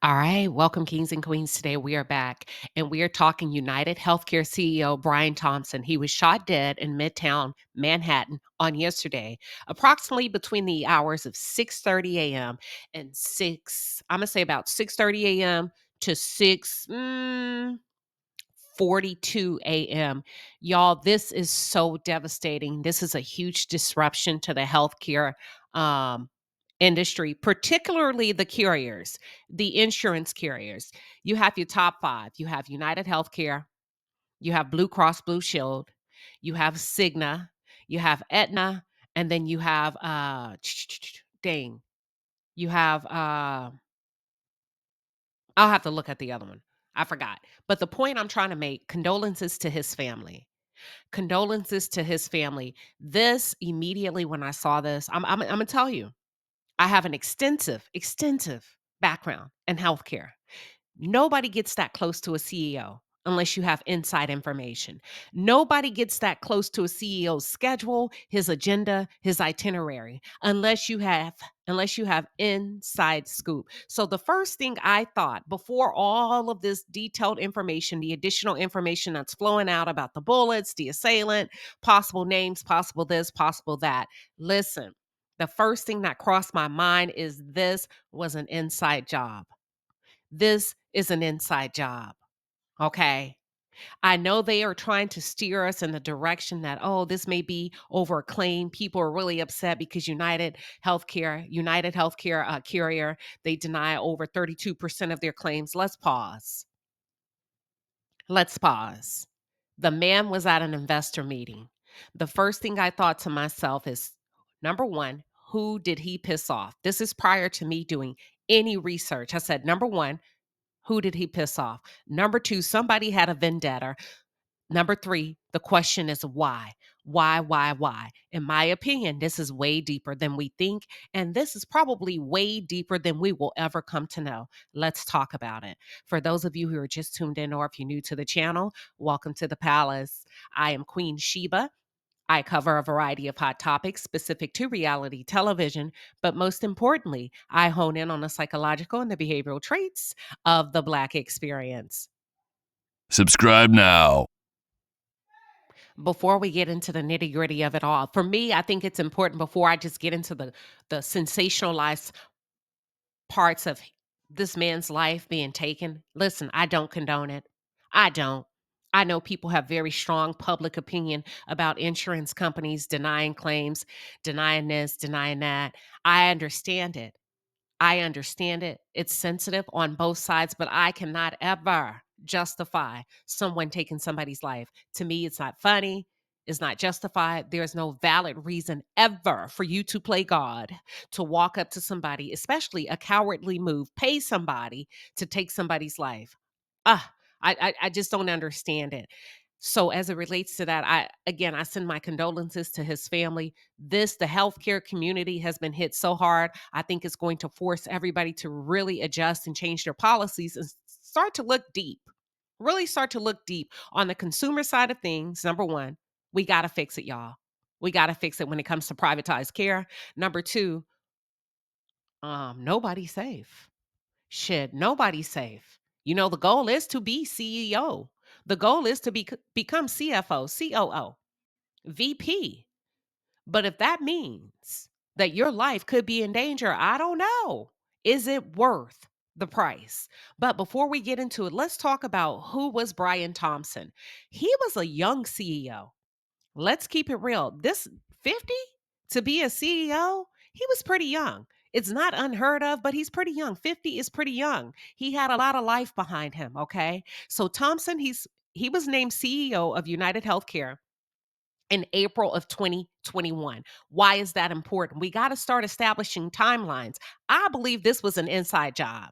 All right, welcome, kings and queens. Today we are back and we are talking United Healthcare CEO Brian Thompson. He was shot dead in Midtown Manhattan on yesterday, approximately between the hours of 6:30 a.m. and 6. I'm gonna say about 6:30 a.m. to 6:42 a.m. Y'all, this is so devastating. This is a huge disruption to the healthcare um, industry, particularly the carriers, the insurance carriers. You have your top five. You have United Healthcare, you have Blue Cross Blue Shield, you have Cigna, you have Aetna, and then you have dang, you have I'll have to look at the other one. I forgot. But the point I'm trying to make, condolences to his family. Condolences to his family. This immediately when I saw this, I'm gonna tell you, I have an extensive background in healthcare. Nobody gets that close to a CEO unless you have inside information. Nobody gets that close to a CEO's schedule, his agenda, his itinerary, unless you have inside scoop. So the first thing I thought before all of this detailed information, the additional information that's flowing out about the bullets, the assailant, possible names, possible this, possible that. Listen, the first thing that crossed my mind is this was an inside job. This is an inside job. Okay. I know they are trying to steer us in the direction that, oh, this may be over a claim. People are really upset because United Healthcare carrier, they deny over 32% of their claims. Let's pause. Let's pause. The man was at an investor meeting. The first thing I thought to myself is number one, who did he piss off? This is prior to me doing any research. I said, number one, who did he piss off? Number two, somebody had a vendetta. Number three, the question is why? Why? In my opinion, this is way deeper than we think. And this is probably way deeper than we will ever come to know. Let's talk about it. For those of you who are just tuned in, or if you're new to the channel, welcome to the palace. I am Queen Sheba. I cover a variety of hot topics specific to reality television, but most importantly, I hone in on the psychological and the behavioral traits of the Black experience. Subscribe now. Before we get into the nitty gritty of it all, for me, I think it's important before I just get into the sensationalized parts of this man's life being taken. Listen, I don't condone it. I don't. I know people have very strong public opinion about insurance companies denying claims, denying this, denying that. I understand it. I understand it. It's sensitive on both sides, but I cannot ever justify someone taking somebody's life. To me, it's not funny. It's not justified. There's no valid reason ever for you to play God, to walk up to somebody, especially a cowardly move, pay somebody to take somebody's life. Ah, I just don't understand it. So as it relates to that, I send my condolences to his family. The healthcare community has been hit so hard. I think it's going to force everybody to really adjust and change their policies and start to look deep. Really start to look deep on the consumer side of things. Number one, we got to fix it, y'all. We got to fix it when it comes to privatized care. Number two, nobody's safe. Shit, nobody's safe. The goal is to be CEO. The goal is to become CFO, COO, VP. But if that means that your life could be in danger, I don't know. Is it worth the price? But before we get into it, let's talk about who was Brian Thompson. He was a young CEO. Let's keep it real. This 50 to be a CEO, he was pretty young. It's not unheard of, but he's pretty young. 50 is pretty young. He had a lot of life behind him, okay? So Thompson, he was named CEO of United Healthcare in April of 2021. Why is that important? We got to start establishing timelines. I believe this was an inside job.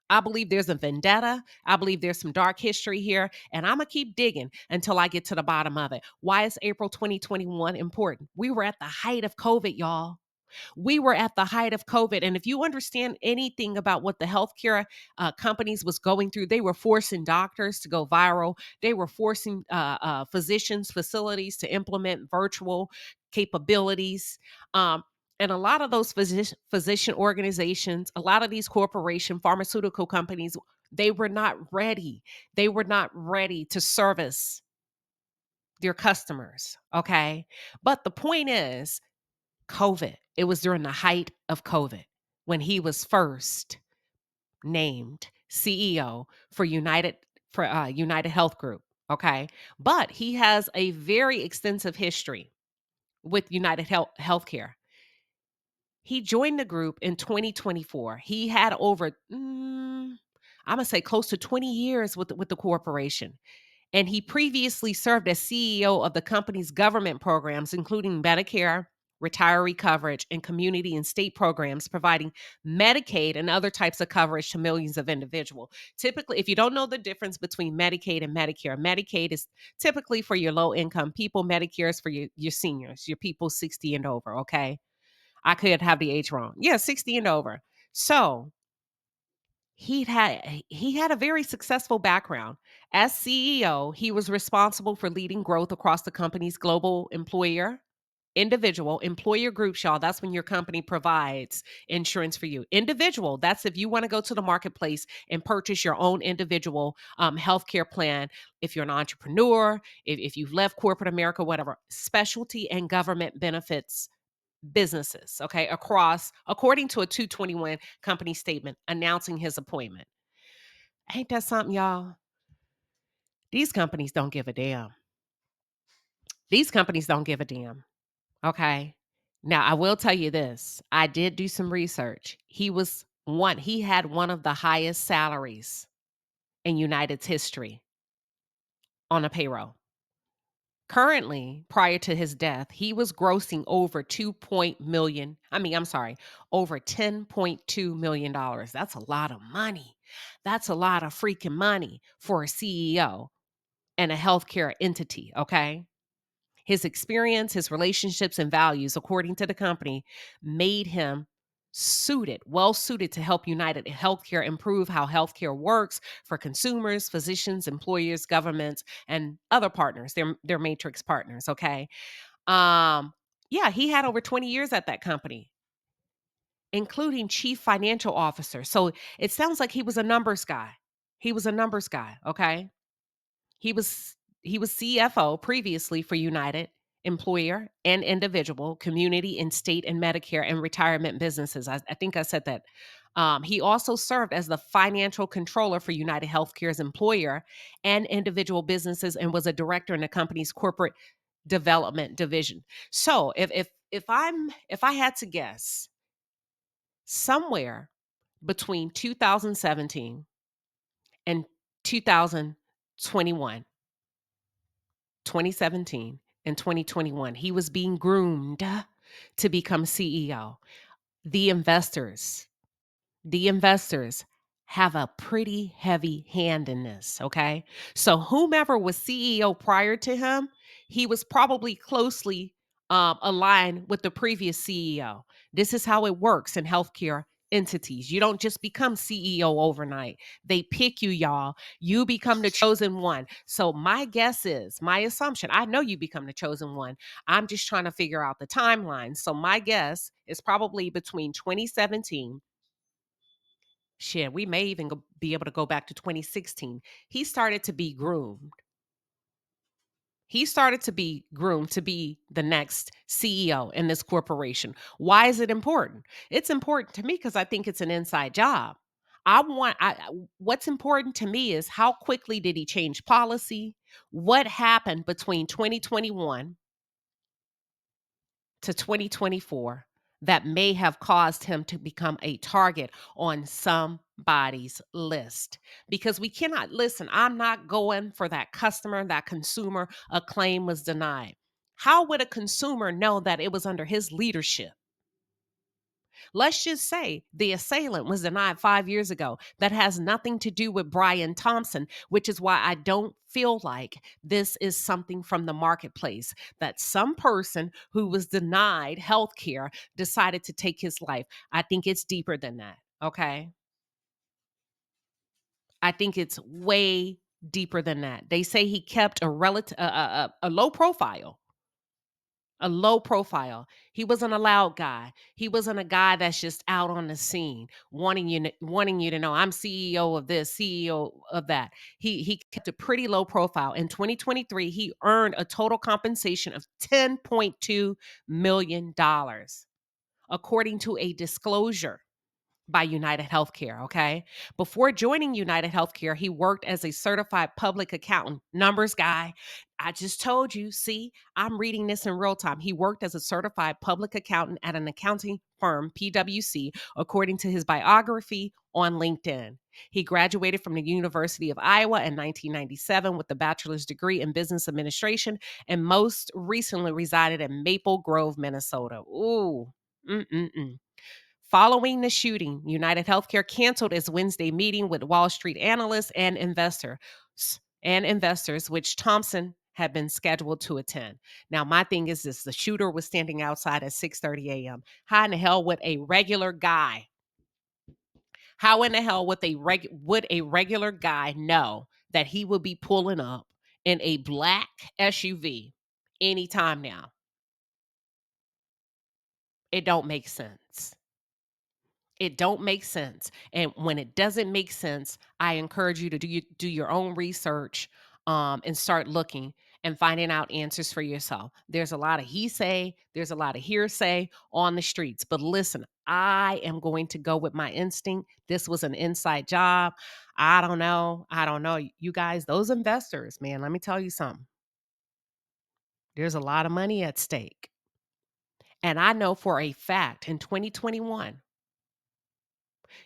I believe there's a vendetta. I believe there's some dark history here, and I'm going to keep digging until I get to the bottom of it. Why is April 2021 important? We were at the height of COVID, y'all. We were at the height of COVID. And if you understand anything about what the healthcare companies was going through, they were forcing doctors to go viral. They were forcing physicians, facilities to implement virtual capabilities. Um, And a lot of those physician organizations, a lot of these corporation pharmaceutical companies, they were not ready. They were not ready to service their customers, okay? But the point is, COVID. It was during the height of COVID when he was first named CEO for United Health Group, okay? But he has a very extensive history with United Healthcare. He joined the group in 2024. He had over, I'm gonna say, close to 20 years with the corporation, and he previously served as CEO of the company's government programs, including Medicare, retiree coverage, and community and state programs, providing Medicaid and other types of coverage to millions of individuals. Typically, if you don't know the difference between Medicaid and Medicare, Medicaid is typically for your low income people, Medicare is for your seniors, your people 60 and over. Okay. I could have the age wrong. Yeah, 60 and over. So he had a very successful background. As CEO, he was responsible for leading growth across the company's global individual employer groups, y'all. That's when your company provides insurance for you. Individual, that's if you want to go to the marketplace and purchase your own individual healthcare plan. If you're an entrepreneur, if you've left corporate America, whatever, specialty and government benefits businesses, okay, across, according to a 221 company statement announcing his appointment. Ain't that something, y'all? These companies don't give a damn. These companies don't give a damn, okay? Now, I will tell you this. I did do some research. He had one of the highest salaries in United's history on a payroll. Currently, prior to his death, he was grossing over over $10.2 million dollars. That's a lot of money. That's a lot of freaking money for a CEO and a healthcare entity, okay? His experience, his relationships, and values, according to the company, made him well suited to help United Healthcare improve how healthcare works for consumers, physicians, employers, governments, and other partners, their matrix partners. Okay. Um, yeah, he had over 20 years at that company, including chief financial officer. So it sounds like he was a numbers guy. He was a numbers guy. Okay. He was he was CFO previously for United, employer and individual, community and state and Medicare and retirement businesses. I think I said that. He also served as the financial controller for United Healthcare's employer and individual businesses, and was a director in the company's corporate development division. So if I had to guess, somewhere between 2017 and 2021, 2017 and 2021, he was being groomed to become CEO. The investors, the investors have a pretty heavy hand in this, okay? So whomever was CEO prior to him, he was probably closely aligned with the previous CEO. This is how it works in healthcare entities. You don't just become CEO overnight. They pick you, y'all. You become the chosen one. So my assumption, I know you become the chosen one. I'm just trying to figure out the timeline. So my guess is probably between 2017. Shit, we may even be able to go back to 2016. He started to be groomed. He started to be groomed to be the next CEO in this corporation. Why is it important? It's important to me because I think it's an inside job. What's important to me is how quickly did he change policy? What happened between 2021 to 2024 that may have caused him to become a target on somebody's list? Because we cannot listen. I'm not going for that customer, that consumer. A claim was denied. How would a consumer know that it was under his leadership? Let's just say the assailant was denied 5 years ago. That has nothing to do with Brian Thompson, which is why I don't feel like this is something from the marketplace, that some person who was denied health care decided to take his life. I think it's deeper than that. Okay. I think it's way deeper than that. They say he kept a low profile. A low profile. He wasn't a loud guy. He wasn't a guy that's just out on the scene wanting you to know I'm CEO of this, CEO of that. He kept a pretty low profile. In 2023, he earned a total compensation of $10.2 million, dollars, according to a disclosure by United Healthcare, okay? Before joining United Healthcare, he worked as a certified public accountant, numbers guy. I just told you, see, I'm reading this in real time. He worked as a certified public accountant at an accounting firm, PwC, according to his biography on LinkedIn. He graduated from the University of Iowa in 1997 with a bachelor's degree in business administration and most recently resided in Maple Grove, Minnesota. Ooh. Mm-mm-mm. Following the shooting, United Healthcare canceled its Wednesday meeting with Wall Street analysts and investors, which Thompson had been scheduled to attend. Now, my thing is this: the shooter was standing outside at 6:30 a.m. How in the hell would a regular guy? How in the hell would a regular guy know that he would be pulling up in a black SUV anytime now? It don't make sense. It don't make sense. And when it doesn't make sense, I encourage you to do your own research, and start looking and finding out answers for yourself. There's a lot of he say, there's a lot of hearsay on the streets. But listen, I am going to go with my instinct. This was an inside job. I don't know. I don't know. You guys, those investors, man, let me tell you something. There's a lot of money at stake. And I know for a fact in 2021,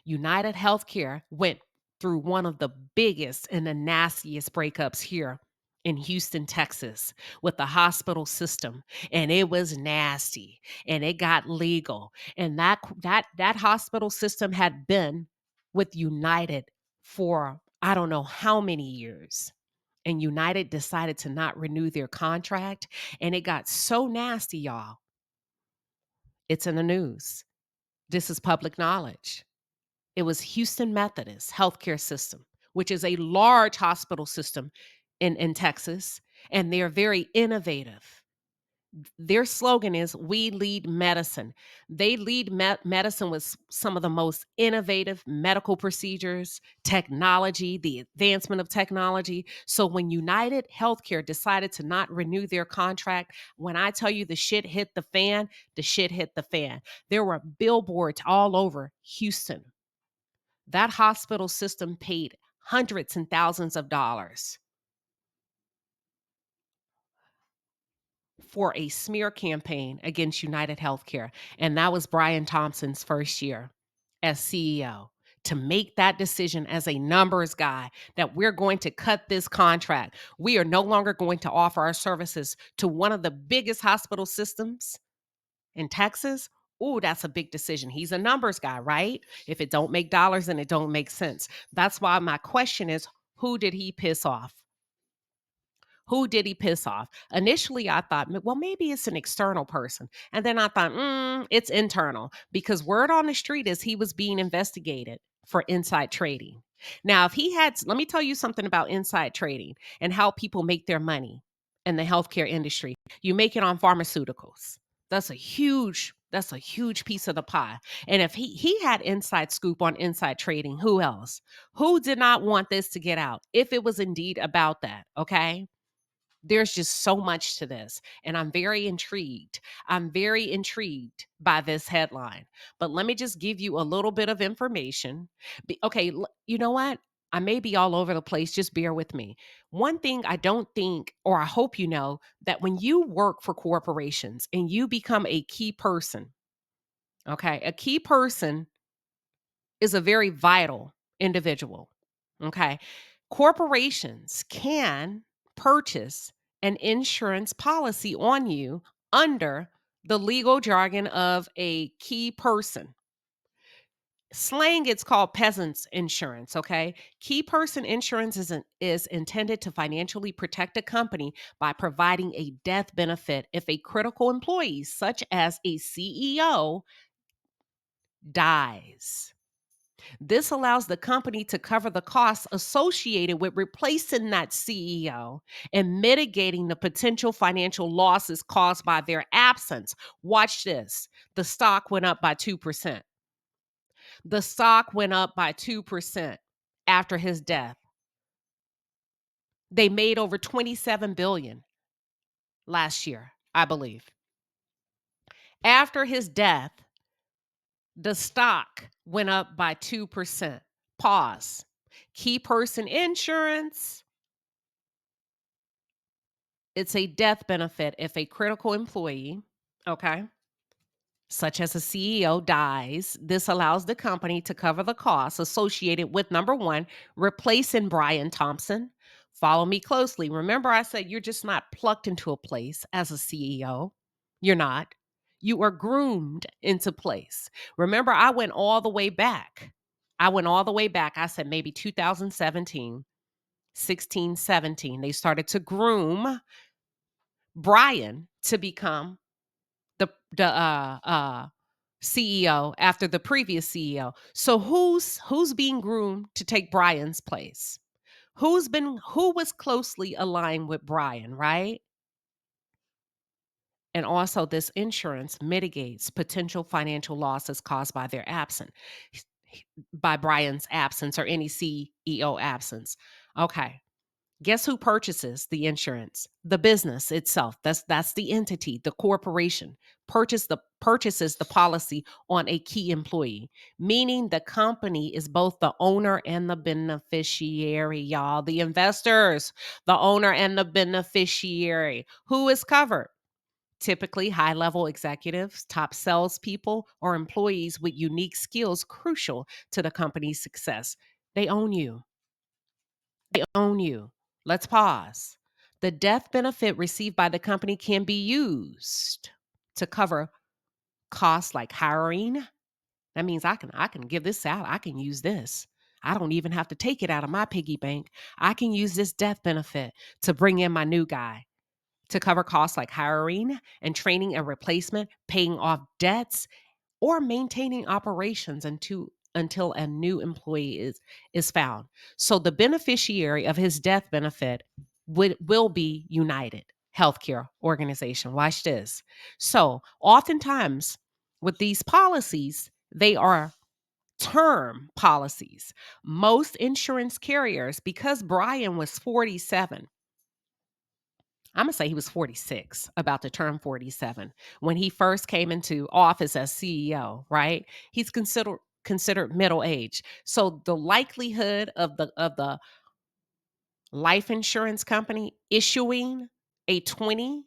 United Healthcare went through one of the biggest and the nastiest breakups here in Houston, Texas, with the hospital system, and it was nasty, and it got legal, and that hospital system had been with United for I don't know how many years. And United decided to not renew their contract, and it got so nasty, y'all. It's in the news. This is public knowledge. It was Houston Methodist Healthcare System, which is a large hospital system in Texas, and they're very innovative. Their slogan is "We lead medicine." They lead medicine with some of the most innovative medical procedures, technology, the advancement of technology. So when United Healthcare decided to not renew their contract, when I tell you the shit hit the fan, the shit hit the fan. There were billboards all over Houston. That hospital system paid hundreds and thousands of dollars for a smear campaign against United Healthcare. And that was Brian Thompson's first year as CEO, to make that decision as a numbers guy that we're going to cut this contract. We are no longer going to offer our services to one of the biggest hospital systems in Texas. Ooh, that's a big decision. He's a numbers guy, right? If it don't make dollars, then it don't make sense. That's why my question is, who did he piss off? Who did he piss off? Initially, I thought, well, maybe it's an external person. And then I thought, it's internal, because word on the street is he was being investigated for inside trading. Now, if he had, let me tell you something about inside trading and how people make their money in the healthcare industry. You make it on pharmaceuticals. That's a huge piece of the pie. And if he had inside scoop on inside trading, who else? Who did not want this to get out if it was indeed about that? Okay. There's just so much to this, and I'm very intrigued. I'm very intrigued by this headline. But let me just give you a little bit of information. Okay, you know what? I may be all over the place. Just bear with me. One thing I don't think, or I hope you know, that when you work for corporations and you become a key person, okay, a key person is a very vital individual. Okay. Corporations can purchase an insurance policy on you under the legal jargon of a key person. Slang, it's called peasants insurance. Okay. Key person insurance is intended to financially protect a company by providing a death benefit if a critical employee, such as a CEO, dies. This allows the company to cover the costs associated with replacing that CEO and mitigating the potential financial losses caused by their absence. Watch this. The stock went up by 2%. The stock went up by 2% after his death. They made over 27 billion last year, I believe. After his death, the stock went up by 2%. Pause. Key person insurance. It's a death benefit if a critical employee, okay, such as a CEO, dies. This allows the company to cover the costs associated with number one, replacing Brian Thompson. Follow me closely. Remember, I said you're just not plucked into a place as a CEO. You're not. You are groomed into place. Remember, I went all the way back. I said maybe 2017, 16, 17. They started to groom Brian to become the CEO after the previous CEO. So who's being groomed to take Brian's place? Who was closely aligned with Brian, right? And also this insurance mitigates potential financial losses caused by their absence, by Brian's absence or any CEO absence. Okay. Guess who purchases the insurance? The business itself. That's the entity, the corporation purchases the policy on a key employee, meaning the company is both the owner and the beneficiary, y'all. The investors, the owner and the beneficiary. Who is covered? Typically high-level executives, top salespeople, or employees with unique skills crucial to the company's success. They own you. They own you. Let's pause. The death benefit received by the company can be used to cover costs like hiring. That means I can give this out. I can use this. I don't even have to take it out of my piggy bank. I can use this death benefit to bring in my new guy, to cover costs like hiring and training and replacement, paying off debts, or maintaining operations until a new employee is found. So the beneficiary of his death benefit will be United Healthcare Organization. Watch this. So oftentimes with these policies, they are term policies. Most insurance carriers, because Brian was 47, I'm going to say he was 46, about to turn 47, when he first came into office as CEO, right? He's considered middle age. So the likelihood of the life insurance company issuing a 20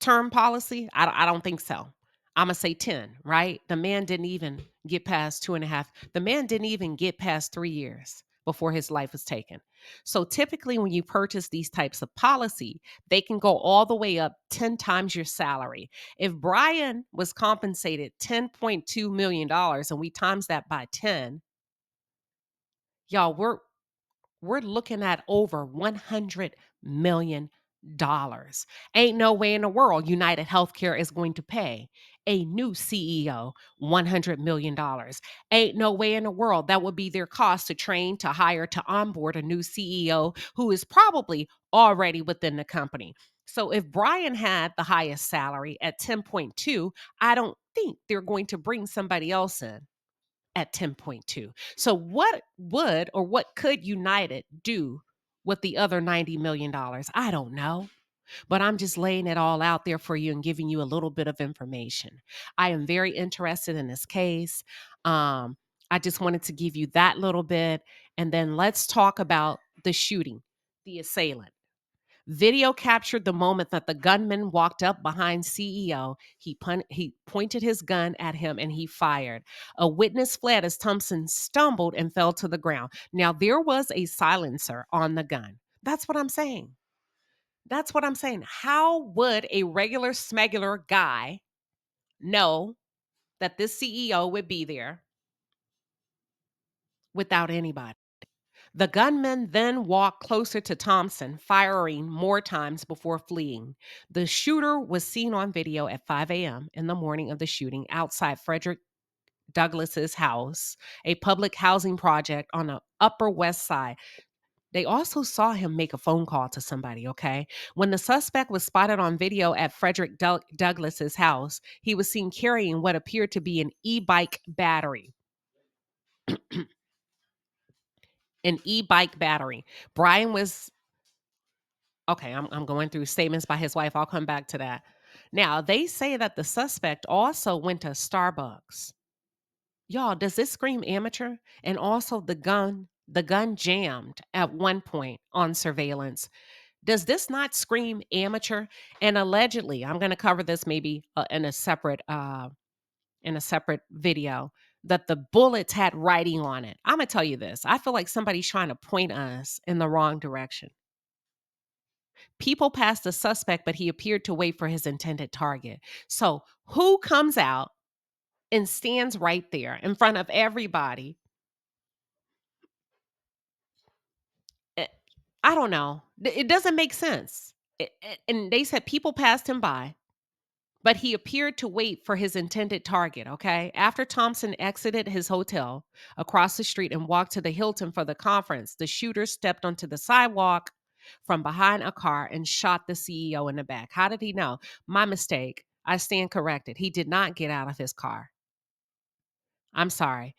term policy, I don't think so. I'm going to say 10, right? The man didn't even get past 2.5. The man didn't even get past 3 years before his life was taken. So typically when you purchase these types of policy, they can go all the way up 10 times your salary. If Brian was compensated $10.2 million and we times that by 10, y'all, we're looking at over $100 million. Ain't no way in the world United Healthcare is going to pay a new CEO $100 million. Ain't no way in the world that would be their cost to train, to hire, to onboard a new CEO who is probably already within the company. So if Brian had the highest salary at 10.2, I don't think they're going to bring somebody else in at 10.2. So what could United do with the other $90 million? I don't know. But I'm just laying it all out there for you and giving you a little bit of information. I am very interested in this case. I just wanted to give you that little bit. And then let's talk about the shooting, the assailant. Video captured the moment that the gunman walked up behind CEO. He pointed his gun at him and he fired. A witness fled as Thompson stumbled and fell to the ground. Now, there was a silencer on the gun. That's what I'm saying. That's what I'm saying. How would a regular smuggler guy know that this CEO would be there without anybody? The gunman then walked closer to Thompson, firing more times before fleeing. The shooter was seen on video at 5 a.m. in the morning of the shooting outside Frederick Douglas's house, a public housing project on the Upper West Side. They also saw him make a phone call to somebody, okay? When the suspect was spotted on video at Frederick Douglass's house, he was seen carrying what appeared to be an e-bike battery. An e-bike battery. Brian was okay, I'm going through statements by his wife. I'll come back to that. Now, they say that the suspect also went to Starbucks. Y'all, does this scream amateur? And also the gun jammed at one point on surveillance. Does this not scream amateur? And allegedly, I'm going to cover this maybe in a separate video, that the bullets had writing on it. I'm going to tell you this. I feel like somebody's trying to point us in the wrong direction. People passed the suspect, but he appeared to wait for his intended target. So, who comes out and stands right there in front of everybody? Eh, I don't know. It doesn't make sense. And they said people passed him by, but he appeared to wait for his intended target, okay? After Thompson exited his hotel across the street and walked to the Hilton for the conference, the shooter stepped onto the sidewalk from behind a car and shot the CEO in the back. How did he know? My mistake. I stand corrected. He did not get out of his car. I'm sorry.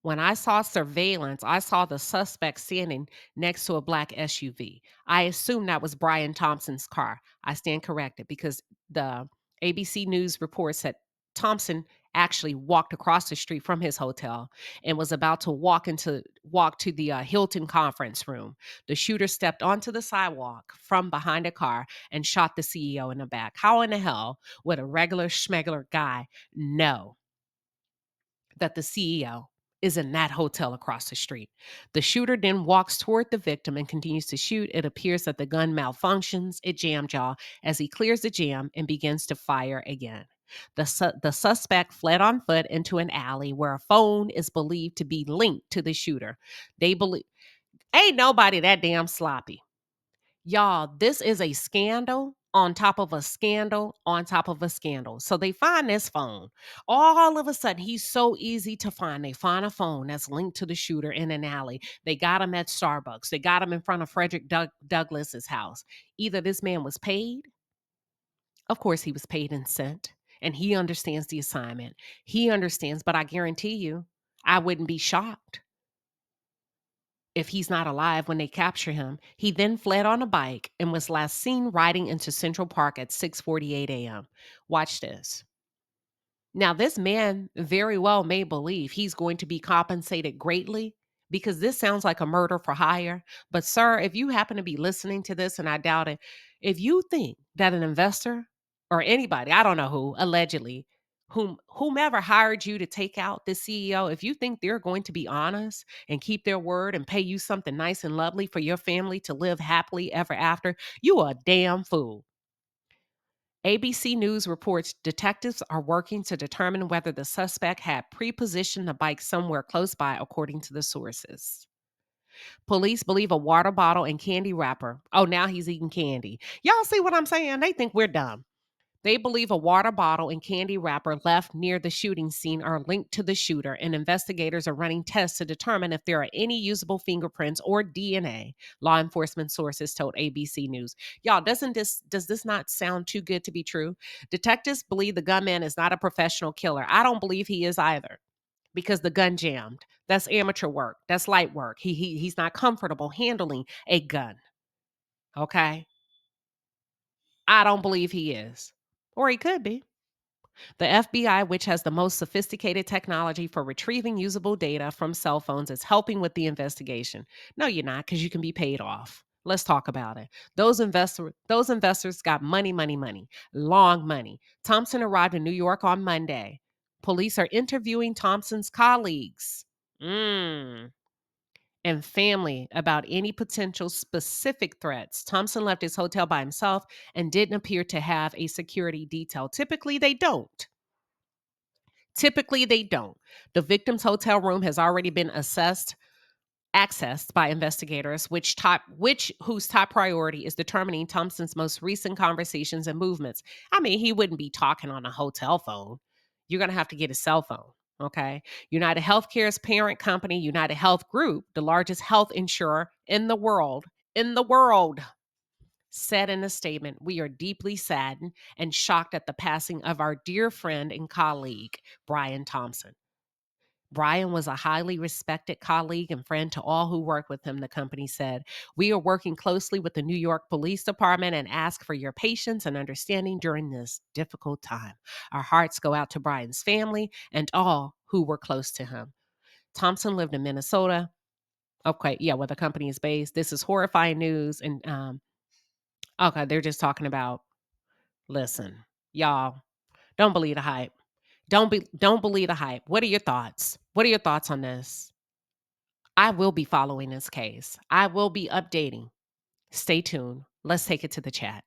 When I saw surveillance, I saw the suspect standing next to a black SUV. I assumed that was Brian Thompson's car. I stand corrected because the ABC News reports that Thompson actually walked across the street from his hotel and was about to walk to the Hilton conference room. The shooter stepped onto the sidewalk from behind a car and shot the CEO in the back. How in the hell would a regular schmegler guy know that the CEO is in that hotel across the street? The shooter then walks toward the victim and continues to shoot. It appears that the gun malfunctions. It jammed, y'all, as he clears the jam and begins to fire again. The suspect fled on foot into an alley where a phone is believed to be linked to the shooter. They believe ain't nobody that damn sloppy. Y'all, this is a scandal on top of a scandal on top of a scandal. So they find this phone. All of a sudden, he's so easy to find. They find a phone that's linked to the shooter in an alley. They got him at Starbucks. They got him in front of Frederick Douglass's house. Either this man was paid. Of course, he was paid and sent. And he understands the assignment. He understands, but I guarantee you, I wouldn't be shocked if he's not alive when they capture him. He then fled on a bike and was last seen riding into Central Park at 6:48 a.m. Watch this. Now, this man very well may believe he's going to be compensated greatly because this sounds like a murder for hire. But, sir, if you happen to be listening to this, and I doubt it, if you think that an investor or anybody, I don't know who, allegedly, whomever hired you to take out the CEO, if you think they're going to be honest and keep their word and pay you something nice and lovely for your family to live happily ever after, you are a damn fool. ABC News reports detectives are working to determine whether the suspect had pre-positioned the bike somewhere close by, according to the sources. Police believe a water bottle and candy wrapper. Oh, now he's eating candy. Y'all see what I'm saying? They think we're dumb. They believe a water bottle and candy wrapper left near the shooting scene are linked to the shooter, and investigators are running tests to determine if there are any usable fingerprints or DNA, law enforcement sources told ABC News. Y'all, does this not sound too good to be true? Detectives believe the gunman is not a professional killer. I don't believe he is either, because the gun jammed. That's amateur work. That's light work. He's not comfortable handling a gun. Okay? I don't believe he is. Or he could be. The FBI, which has the most sophisticated technology for retrieving usable data from cell phones, is helping with the investigation. No, you're not, because you can be paid off. Let's talk about it. Those investors got money, money, money, long money. Thompson arrived in New York on Monday. Police are interviewing Thompson's colleagues and family about any potential specific threats. Thompson left his hotel by himself and didn't appear to have a security detail. Typically, they don't. Typically, they don't. The victim's hotel room has already been accessed by investigators, whose top priority is determining Thompson's most recent conversations and movements. I mean, he wouldn't be talking on a hotel phone. You're gonna have to get a cell phone. Okay. United Healthcare's parent company, United Health Group, the largest health insurer in the world, said in a statement, "We are deeply saddened and shocked at the passing of our dear friend and colleague, Brian Thompson. Brian was a highly respected colleague and friend to all who worked with him," the company said. "We are working closely with the New York Police Department and ask for your patience and understanding during this difficult time. Our hearts go out to Brian's family and all who were close to him." Thompson lived in Minnesota. Okay, yeah, where the company is based. This is horrifying news. And okay, they're just talking about, listen, y'all, don't believe the hype. Don't believe the hype. What are your thoughts? What are your thoughts on this? I will be following this case. I will be updating. Stay tuned. Let's take it to the chat.